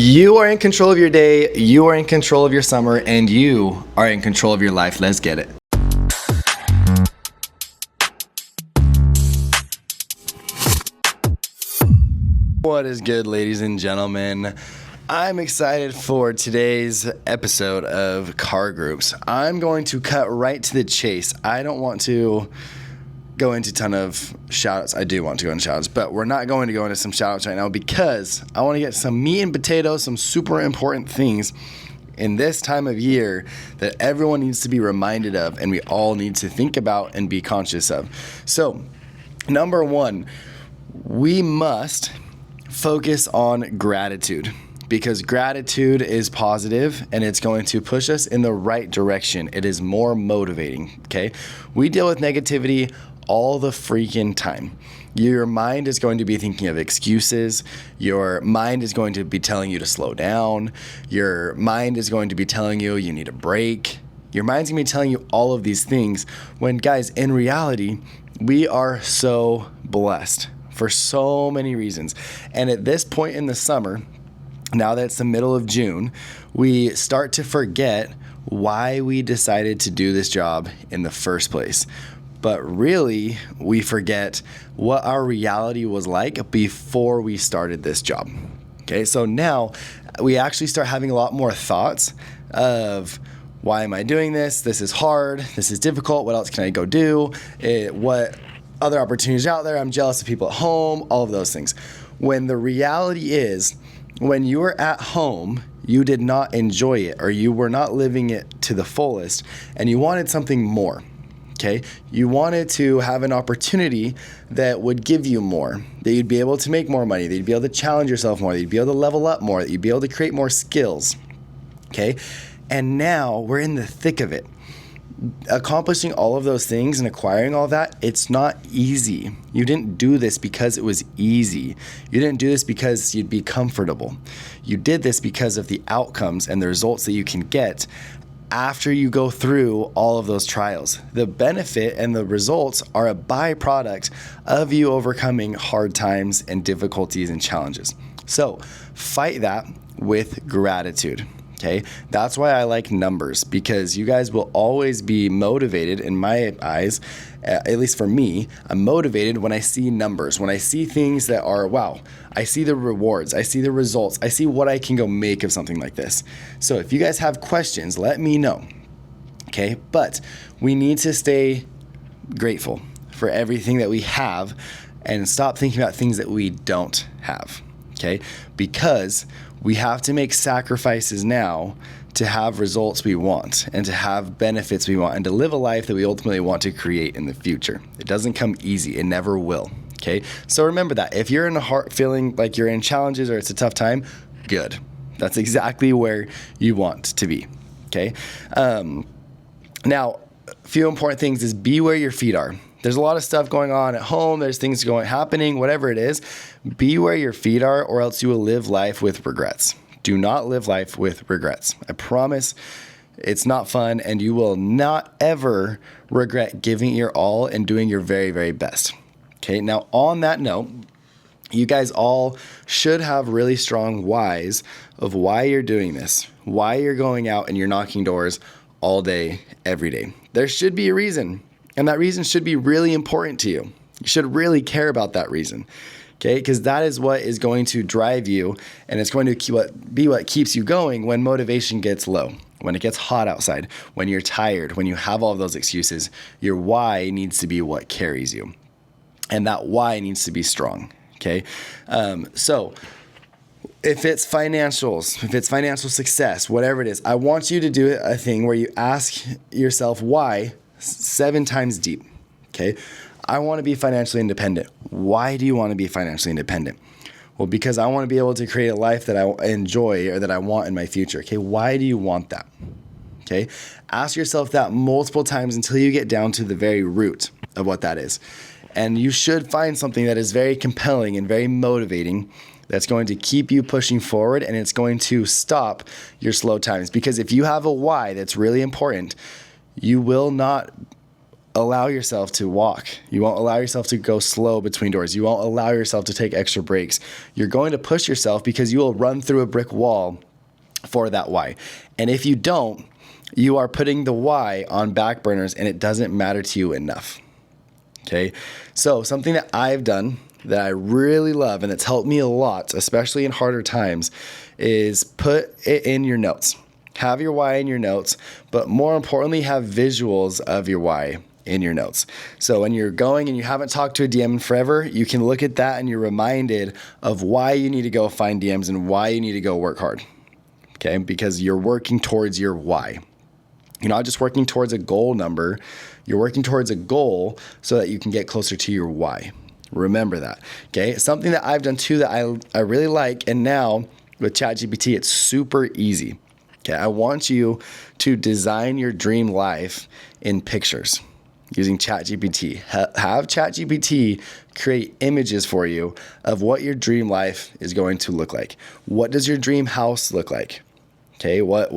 You are in control of your day, you are in control of your summer, and you are in control of your life. Let's get it. What is good, ladies and gentlemen? I'm excited for today's episode of Car Groups. I'm going to cut right to the chase. I don't want to go into a ton of shout-outs. I do want to go into shout-outs, but we're not going to go into some shout-outs right now because I want to get some meat and potatoes, some super important things in this time of year that everyone needs to be reminded of and we all need to think about and be conscious of. So, number one, we must focus on gratitude because gratitude is positive and it's going to push us in the right direction. It is more motivating, okay? We deal with negativity all the freaking time. Your mind is going to be thinking of excuses. Your mind is going to be telling you to slow down. Your mind is going to be telling you you need a break. Your mind's going to be telling you all of these things when, guys, in reality, we are so blessed for so many reasons. And at this point in the summer, now that it's the middle of June, we start to forget why we decided to do this job in the first place. But really, we forget what our reality was like before we started this job. Okay, so now we actually start having a lot more thoughts of, why am I doing this? This is hard. This is difficult. What else can I go do? What other opportunities are out there? I'm jealous of people at home, all of those things. When the reality is, when you were at home, you did not enjoy it or you were not living it to the fullest and you wanted something more. Okay, you wanted to have an opportunity that would give you more, that you'd be able to make more money, that you'd be able to challenge yourself more, that you'd be able to level up more, that you'd be able to create more skills. Okay, and now we're in the thick of it. Accomplishing all of those things and acquiring all that, it's not easy. You didn't do this because it was easy. You didn't do this because you'd be comfortable. You did this because of the outcomes and the results that you can get after you go through all of those trials. The benefit and the results are a byproduct of you overcoming hard times and difficulties and challenges. So fight that with gratitude. Okay, that's why I like numbers, because you guys will always be motivated in my eyes, at least for me. I'm motivated when I see numbers, when I see things that are, wow, I see the rewards, I see the results, I see what I can go make of something like this. So if you guys have questions, let me know. Okay, but we need to stay grateful for everything that we have and stop thinking about things that we don't have. Okay, because we have to make sacrifices now to have results we want and to have benefits we want and to live a life that we ultimately want to create in the future. It doesn't come easy. It never will. Okay, so remember that. If you're in a heart feeling like you're in challenges or it's a tough time, good. That's exactly where you want to be. Okay, now, a few important things is be where your feet are. There's a lot of stuff going on at home. There's things happening, whatever it is. Be where your feet are, or else you will live life with regrets. Do not live life with regrets. I promise it's not fun, and you will not ever regret giving your all and doing your very, very best. Okay, now on that note, you guys all should have really strong whys of why you're doing this, why you're going out and you're knocking doors all day, every day. There should be a reason. And that reason should be really important to you. You should really care about that reason, okay? Because that is what is going to drive you, and it's going to be what keeps you going when motivation gets low, when it gets hot outside, when you're tired, when you have all of those excuses. Your why needs to be what carries you, and that why needs to be strong, okay? So if it's financials, if it's financial success, whatever it is, I want you to do a thing where you ask yourself why 7 times deep, okay? I want to be financially independent. Why do you want to be financially independent? Well, because I want to be able to create a life that I enjoy or that I want in my future, okay? Why do you want that? Okay? Ask yourself that multiple times until you get down to the very root of what that is. And you should find something that is very compelling and very motivating that's going to keep you pushing forward, and it's going to stop your slow times. Because if you have a why that's really important, you will not allow yourself to walk. You won't allow yourself to go slow between doors. You won't allow yourself to take extra breaks. You're going to push yourself because you will run through a brick wall for that why. And if you don't, you are putting the why on back burners and it doesn't matter to you enough. Okay. So something that I've done that I really love and that's helped me a lot, especially in harder times, is put it in your notes. Have your why in your notes, but more importantly, have visuals of your why in your notes. So when you're going and you haven't talked to a DM in forever, you can look at that and you're reminded of why you need to go find DMs and why you need to go work hard. Okay, because you're working towards your why. You're not just working towards a goal number, you're working towards a goal so that you can get closer to your why. Remember that. Okay, something that I've done too that I really like, and now with ChatGPT, it's super easy. Okay, I want you to design your dream life in pictures using ChatGPT. Have ChatGPT create images for you of what your dream life is going to look like. What does your dream house look like? Okay, what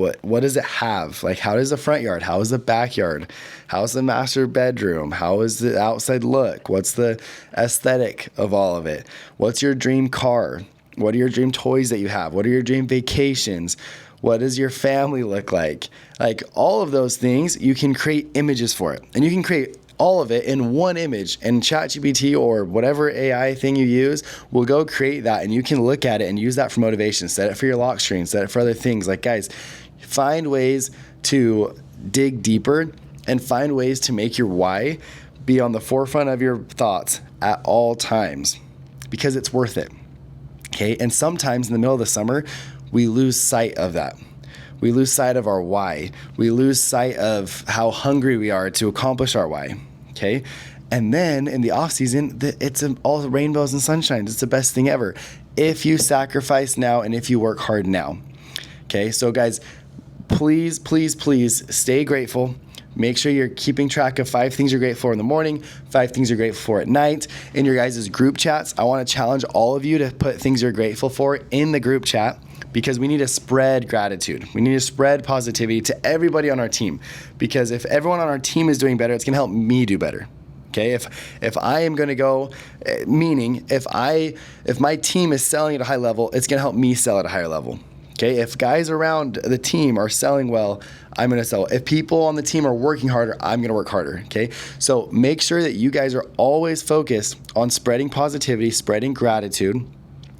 does it have? Like, how does the front yard? How is the backyard? How's the master bedroom? How is the outside look? What's the aesthetic of all of it? What's your dream car? What are your dream toys that you have? What are your dream vacations? What does your family look like? Like, all of those things, you can create images for it. And you can create all of it in one image, and ChatGPT or whatever AI thing you use will go create that, and you can look at it and use that for motivation. Set it for your lock screen, set it for other things. Like, guys, find ways to dig deeper and find ways to make your why be on the forefront of your thoughts at all times, because it's worth it. Okay, and sometimes in the middle of the summer, we lose sight of that. We lose sight of our why. We lose sight of how hungry we are to accomplish our why. Okay, and then in the off season, it's all rainbows and sunshines. It's the best thing ever if you sacrifice now and if you work hard now. Okay, so guys, please, please, please stay grateful. Make sure you're keeping track of 5 things you're grateful for in the morning, 5 things you're grateful for at night. In your guys' group chats, I want to challenge all of you to put things you're grateful for in the group chat, because we need to spread gratitude. We need to spread positivity to everybody on our team, because if everyone on our team is doing better, it's going to help me do better. Okay, if I am going to go, meaning if my team is selling at a high level, it's going to help me sell at a higher level. Okay, if guys around the team are selling well, I'm going to sell. If people on the team are working harder, I'm going to work harder. Okay, so make sure that you guys are always focused on spreading positivity, spreading gratitude.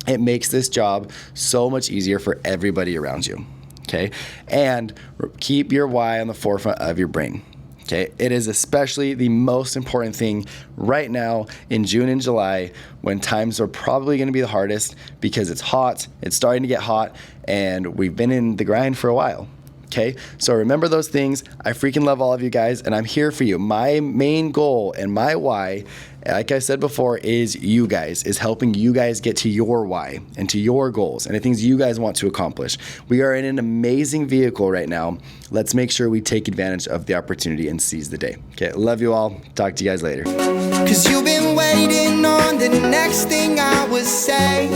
It makes this job so much easier for everybody around you. Okay, and keep your why on the forefront of your brain. Okay, it is especially the most important thing right now in June and July, when times are probably going to be the hardest because it's hot, it's starting to get hot, and we've been in the grind for a while. Okay, so remember those things. I freaking love all of you guys, and I'm here for you. My main goal and my why, like I said before, is you guys, is helping you guys get to your why and to your goals and the things you guys want to accomplish. We are in an amazing vehicle right now. Let's make sure we take advantage of the opportunity and seize the day. Okay, love you all. Talk to you guys later. 'Cause you've been waiting on the next thing I would say.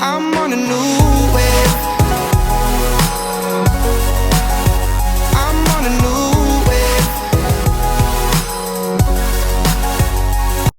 I'm on a new way.